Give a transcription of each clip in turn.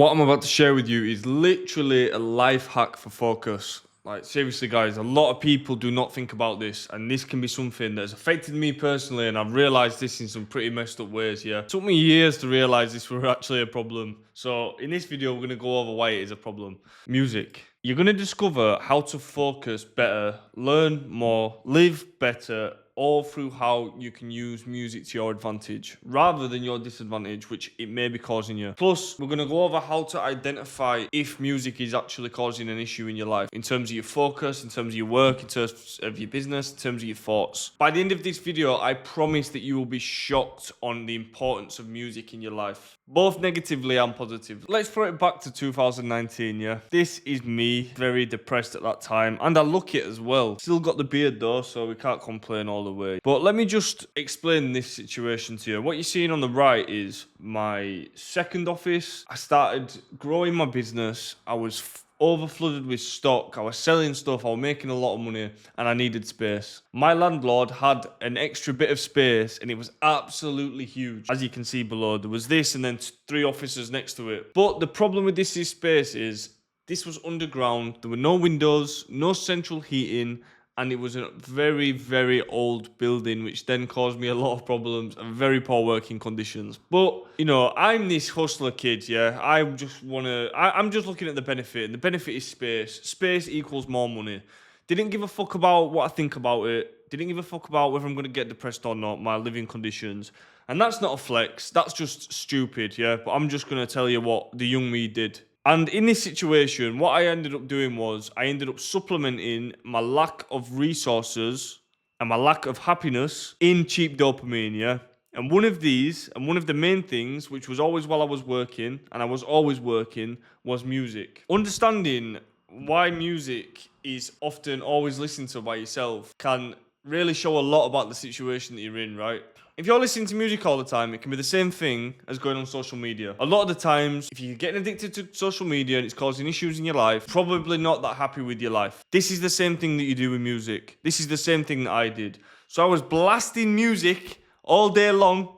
What I'm about to share with you is literally a life hack for focus. Like, seriously, guys, a lot of people do not think about this, and this can be something that has affected me personally, and I've realized this in some pretty messed up ways. Yeah, it took me years to realize this were actually a problem. So, in this video, we're going to go over why it is a problem. Music. You're going to discover how to focus better, learn more, live better, all through how you can use music to your advantage rather than your disadvantage, which it may be causing you. Plus, we're going to go over how to identify if music is actually causing an issue in your life in terms of your focus, in terms of your work, in terms of your business, in terms of your thoughts. By the end of this video, I promise that you will be shocked on the importance of music in your life, both negatively and positively. Let's throw it back to 2019, yeah? This is me, very depressed at that time, and I look it as well. Still got the beard though, so we can't complain all the way. But let me just explain this situation to you. What you're seeing on the right is my second office. I started growing my business. I was over flooded with stock. I was selling stuff. I was making a lot of money and I needed space. My landlord had an extra bit of space and it was absolutely huge. As you can see below, there was this and then 3 offices next to it. But the problem with this space is this was underground. There were no windows, no central heating, and it was a very, very old building, which then caused me a lot of problems and very poor working conditions. But, you know, I'm this hustler kid, yeah? I'm just looking at the benefit, and the benefit is space. Space equals more money. Didn't give a fuck about what I think about it. Didn't give a fuck about whether I'm going to get depressed or not, my living conditions. And that's not a flex. That's just stupid, yeah? But I'm just going to tell you what the young me did. And in this situation, what I ended up doing was I ended up supplementing my lack of resources and my lack of happiness in cheap dopamine, yeah? And one of the main things, which was always while I was working, and I was always working, was music. Understanding why music is often always listened to by yourself can really show a lot about the situation that you're in, right? If you're listening to music all the time, it can be the same thing as going on social media. A lot of the times, if you're getting addicted to social media and it's causing issues in your life, probably not that happy with your life. This is the same thing that you do with music. This is the same thing that I did. So I was blasting music all day long,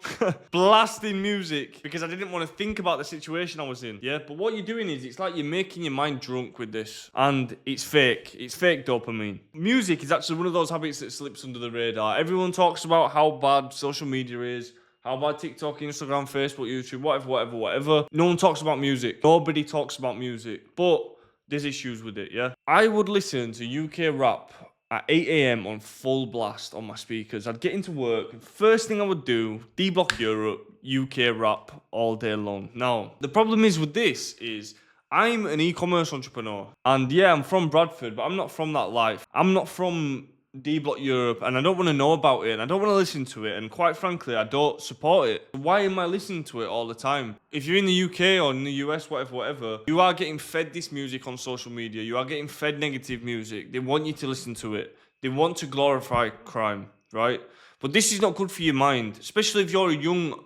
blasting music because I didn't want to think about the situation I was in. Yeah, but what you're doing is it's like you're making your mind drunk with this, and it's fake. It's fake dopamine. Music is actually one of those habits that slips under the radar. Everyone talks about how bad social media is, how about TikTok, Instagram, Facebook, YouTube, whatever. No one talks about music. Nobody talks about music, but there's issues with it, yeah? I would listen to UK rap at 8 a.m. on full blast on my speakers. I'd get into work. First thing I would do, D-Block Europe, UK rap all day long. Now, the problem is with this is I'm an e-commerce entrepreneur. And yeah, I'm from Bradford, but I'm not from that life. I'm not from D-Block Europe, and I don't want to know about it, and I don't want to listen to it, and quite frankly, I don't support it. Why am I listening to it all the time? If you're in the UK or in the US, whatever, you are getting fed this music on social media. You are getting fed negative music. They want you to listen to it. They want to glorify crime, right? But this is not good for your mind, especially if you're a young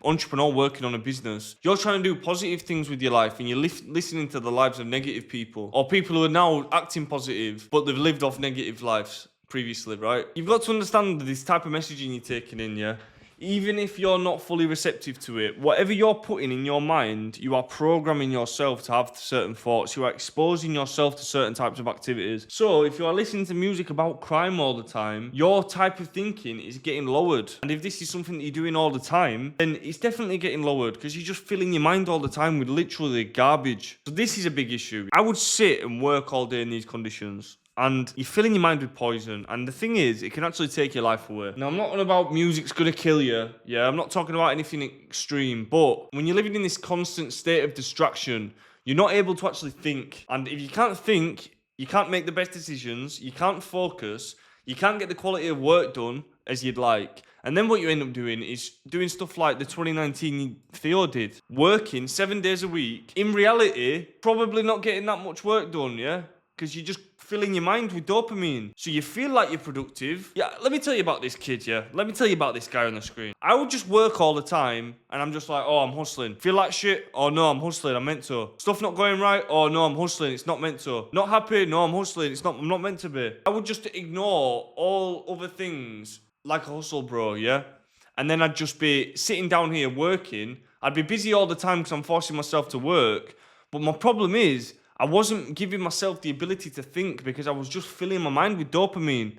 entrepreneur working on a business. You're trying to do positive things with your life and you're listening to the lives of negative people or people who are now acting positive, but they've lived off negative lives previously, right? You've got to understand that this type of messaging you're taking in, yeah? Even if you're not fully receptive to it, whatever you're putting in your mind, you are programming yourself to have certain thoughts. You are exposing yourself to certain types of activities. So if you are listening to music about crime all the time, your type of thinking is getting lowered. And if this is something that you're doing all the time, then it's definitely getting lowered because you're just filling your mind all the time with literally garbage. So this is a big issue. I would sit and work all day in these conditions, and you're filling your mind with poison. And the thing is, it can actually take your life away. Now, I'm not on about music's gonna kill you. Yeah, I'm not talking about anything extreme. But when you're living in this constant state of distraction, you're not able to actually think. And if you can't think, you can't make the best decisions, you can't focus, you can't get the quality of work done as you'd like. And then what you end up doing is doing stuff like the 2019 Theo did. Working 7 days a week. In reality, probably not getting that much work done, yeah? Because you're just filling your mind with dopamine. So you feel like you're productive. Yeah, let me tell you about this kid, yeah? Let me tell you about this guy on the screen. I would just work all the time, and I'm just like, oh, I'm hustling. Feel like shit? Oh, no, I'm hustling. I'm meant to. Stuff not going right? Oh, no, I'm hustling. It's not meant to. Not happy? No, I'm hustling. I'm not meant to be. I would just ignore all other things like a hustle bro, yeah? And then I'd just be sitting down here working. I'd be busy all the time because I'm forcing myself to work. But my problem is, I wasn't giving myself the ability to think because I was just filling my mind with dopamine.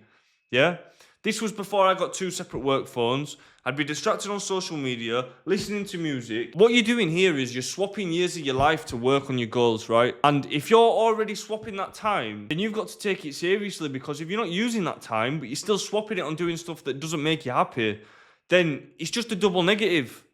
Yeah? This was before I got 2 separate work phones. I'd be distracted on social media, listening to music. What you're doing here is you're swapping years of your life to work on your goals, right? And if you're already swapping that time, then you've got to take it seriously, because if you're not using that time, but you're still swapping it on doing stuff that doesn't make you happy, then it's just a double negative.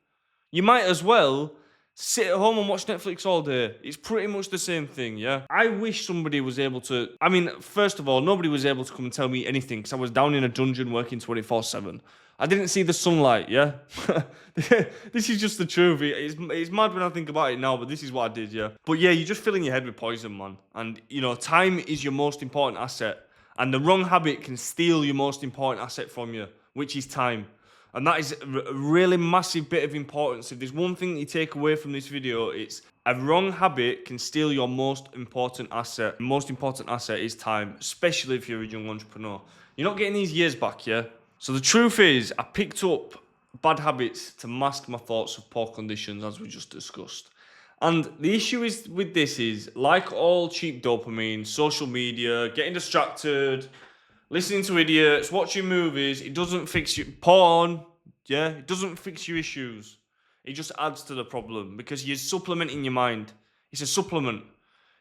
You might as well sit at home and watch Netflix all day. It's pretty much the same thing, yeah? I wish somebody was able to... I mean, first of all, nobody was able to come and tell me anything because I was down in a dungeon working 24/7. I didn't see the sunlight, yeah? This is just the truth. It's mad when I think about it now, but this is what I did, yeah? But yeah, you're just filling your head with poison, man. And, you know, time is your most important asset. And the wrong habit can steal your most important asset from you, which is time. And that is a really massive bit of importance. If there's one thing that you take away from this video, it's a wrong habit can steal your most important asset. The most important asset is time, especially if you're a young entrepreneur. You're not getting these years back, yeah? So the truth is, I picked up bad habits to mask my thoughts of poor conditions, as we just discussed. And the issue is with this is, like all cheap dopamine, social media, getting distracted, listening to idiots, watching movies, it doesn't fix your porn, yeah? It doesn't fix your issues. It just adds to the problem because you're supplementing your mind. It's a supplement.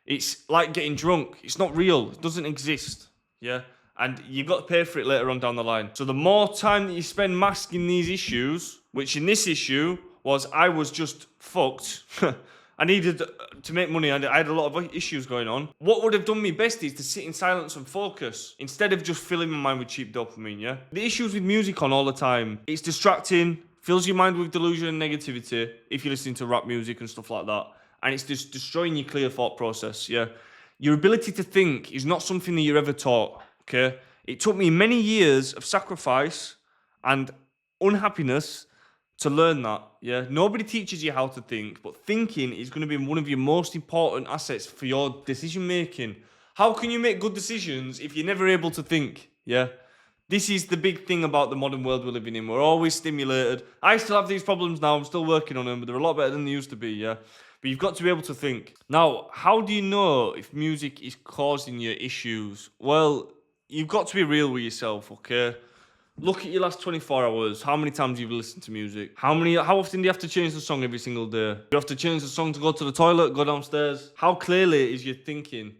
It's like getting drunk. It's not real. It doesn't exist, yeah? And you've got to pay for it later on down the line. So the more time that you spend masking these issues, which in this issue was I was just fucked. I needed to make money and I had a lot of issues going on. What would have done me best is to sit in silence and focus instead of just filling my mind with cheap dopamine, yeah? The issues with music on all the time, it's distracting, fills your mind with delusion and negativity if you're listening to rap music and stuff like that. And it's just destroying your clear thought process, yeah? Your ability to think is not something that you're ever taught, okay? It took me many years of sacrifice and unhappiness to learn that, yeah? Nobody teaches you how to think, but thinking is going to be one of your most important assets for your decision making. How can you make good decisions if you're never able to think, yeah? This is the big thing about the modern world we're living in. We're always stimulated. I still have these problems now. I'm still working on them, but they're a lot better than they used to be, yeah? But you've got to be able to think. Now, how do you know if music is causing you issues? Well, you've got to be real with yourself, okay? Look at your last 24 hours. How many times you've listened to music? How often do you have to change the song every single day? Do you have to change the song to go to the toilet, go downstairs? How clearly is your thinking?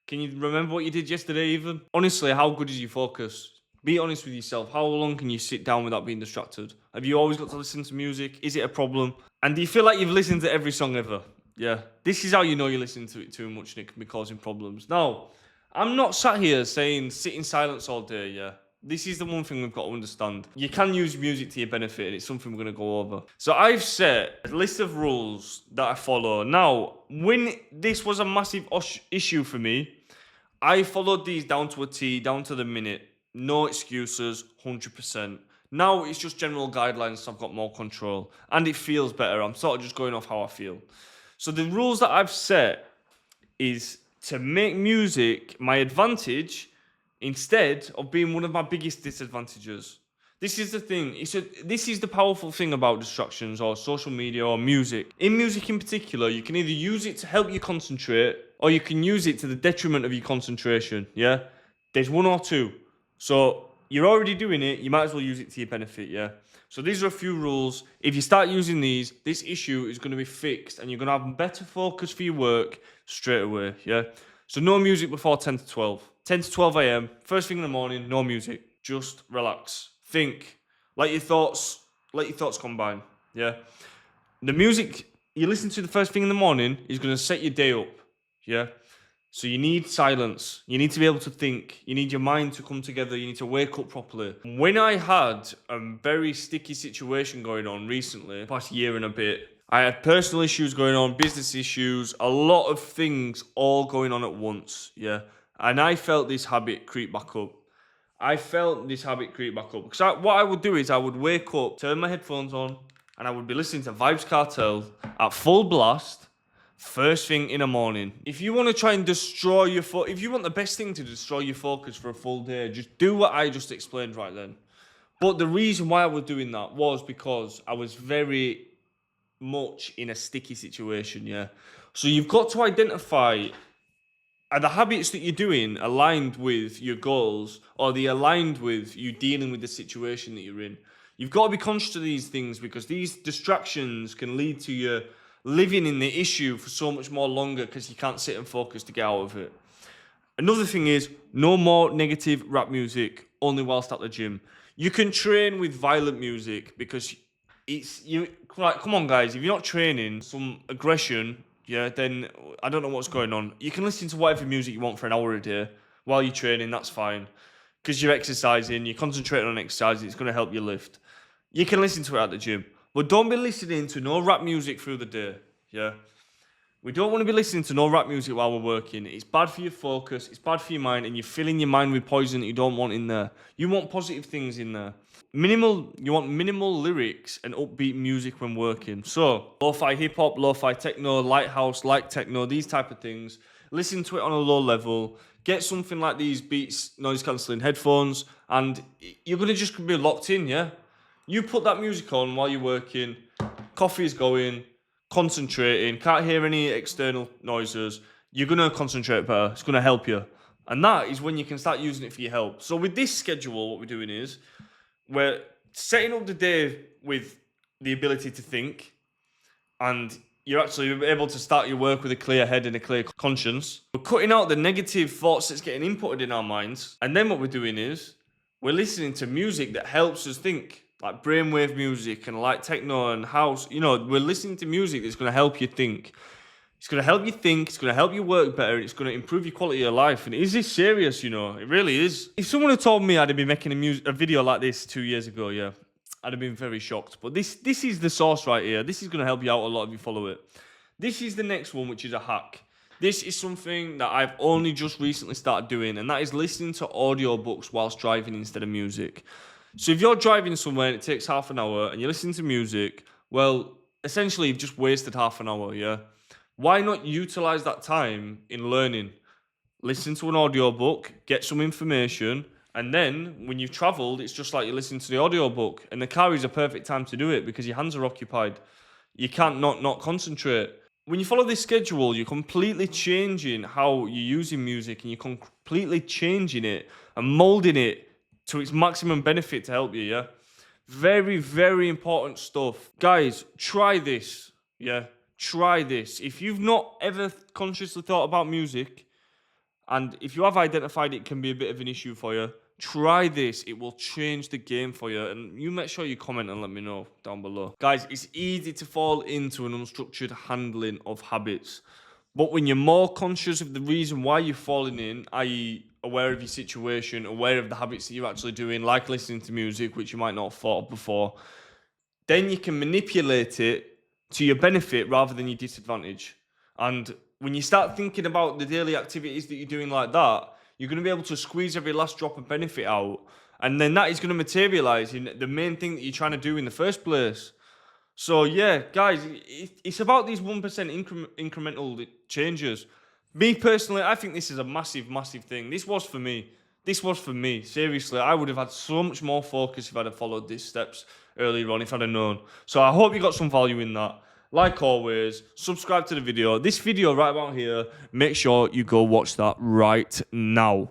Can you remember what you did yesterday even? Honestly, how good is your focus? Be honest with yourself. How long can you sit down without being distracted? Have you always got to listen to music? Is it a problem? And do you feel like you've listened to every song ever? Yeah. This is how you know you're listening to it too much and it can be causing problems. Now, I'm not sat here saying sit in silence all day, yeah? This is the one thing we've got to understand. You can use music to your benefit, and it's something we're going to go over. So I've set a list of rules that I follow. Now, when this was a massive issue for me, I followed these down to a T, down to the minute. No excuses, 100%. Now it's just general guidelines, so I've got more control. And it feels better. I'm sort of just going off how I feel. So the rules that I've set is to make music my advantage instead of being one of my biggest disadvantages. This is the thing. This is the powerful thing about distractions or social media or music. In music in particular, you can either use it to help you concentrate or you can use it to the detriment of your concentration, yeah? There's one or two. So you're already doing it, you might as well use it to your benefit, yeah? So these are a few rules. If you start using these, this issue is going to be fixed and you're going to have better focus for your work straight away, yeah? So no music before 10 to 12. 10 to 12 a.m., first thing in the morning, no music. Just relax. Think. Let your thoughts combine. Yeah. The music you listen to the first thing in the morning is going to set your day up. Yeah. So you need silence. You need to be able to think. You need your mind to come together. You need to wake up properly. When I had a very sticky situation going on recently, past year and a bit, I had personal issues going on, business issues, a lot of things all going on at once. Yeah. And I felt this habit creep back up. Because what I would do is I would wake up, turn my headphones on, and I would be listening to Vybz Kartel at full blast, first thing in the morning. If you want to try and destroy your if you want the best thing to destroy your focus for a full day, just do what I just explained right then. But the reason why I was doing that was because I was very much in a sticky situation, yeah. So you've got to identify, are the habits that you're doing aligned with your goals, or are they aligned with you dealing with the situation that you're in? You've got to be conscious of these things, because these distractions can lead to you living in the issue for so much more longer because you can't sit and focus to get out of it. Another thing is, no more negative rap music, only whilst at the gym. You can train with violent music, because it's you. Like, come on, guys, if you're not training some aggression, yeah, then I don't know what's going on. You can listen to whatever music you want for an hour a day while you're training. That's fine, because you're exercising. You're concentrating on exercising. It's going to help you lift. You can listen to it at the gym, but don't be listening to no rap music through the day. Yeah. We don't want to be listening to no rap music while we're working. It's bad for your focus, it's bad for your mind, and you're filling your mind with poison that you don't want in there. You want positive things in there. You want minimal lyrics and upbeat music when working. So, lo-fi hip-hop, lo-fi techno, light house, light techno, these type of things. Listen to it on a low level. Get something like these Beats noise-cancelling headphones, and you're going to just be locked in, yeah? You put that music on while you're working, coffee's going, concentrating, can't hear any external noises, you're going to concentrate better. It's going to help you. And that is when you can start using it for your help. So with this schedule, what we're doing is we're setting up the day with the ability to think, and you're actually able to start your work with a clear head and a clear conscience. We're cutting out the negative thoughts that's getting inputted in our minds. And then what we're doing is we're listening to music that helps us think, like brainwave music and like techno and house. You know, we're listening to music that's going to help you think. It's going to help you think, it's going to help you work better, it's going to improve your quality of life. And is this serious, you know? It really is. If someone had told me I'd have been making a video like this 2 years ago, yeah, I'd have been very shocked. But this is the source right here. This is going to help you out a lot if you follow it. This is the next one, which is a hack. This is something that I've only just recently started doing, and that is listening to audiobooks whilst driving instead of music. So if you're driving somewhere and it takes half an hour and you're listening to music, well, essentially you've just wasted half an hour, yeah? Why not utilize that time in learning? Listen to an audiobook, get some information, and then when you've traveled, it's just like you're listening to the audiobook. And the car is a perfect time to do it because your hands are occupied. You can't not concentrate. When you follow this schedule, you're completely changing how you're using music, and you're completely changing it and molding it to its maximum benefit to help you, yeah? Very, very important stuff. Guys, try this, yeah? Try this. If you've not ever consciously thought about music, and if you have identified it can be a bit of an issue for you, try this. It will change the game for you. And you make sure you comment and let me know down below. Guys, it's easy to fall into an unstructured handling of habits. But when you're more conscious of the reason why you're falling in, i.e., aware of your situation, aware of the habits that you're actually doing, like listening to music, which you might not have thought of before, then you can manipulate it to your benefit rather than your disadvantage. And when you start thinking about the daily activities that you're doing like that, you're going to be able to squeeze every last drop of benefit out. And then that is going to materialize in the main thing that you're trying to do in the first place. So yeah, guys, it's about these 1% incremental changes. Me personally, I think this is a massive, massive thing. This was for me. Seriously, I would have had so much more focus if I'd have followed these steps earlier on, if I'd have known. So I hope you got some value in that. Like always, subscribe to the video. This video right about here, make sure you go watch that right now.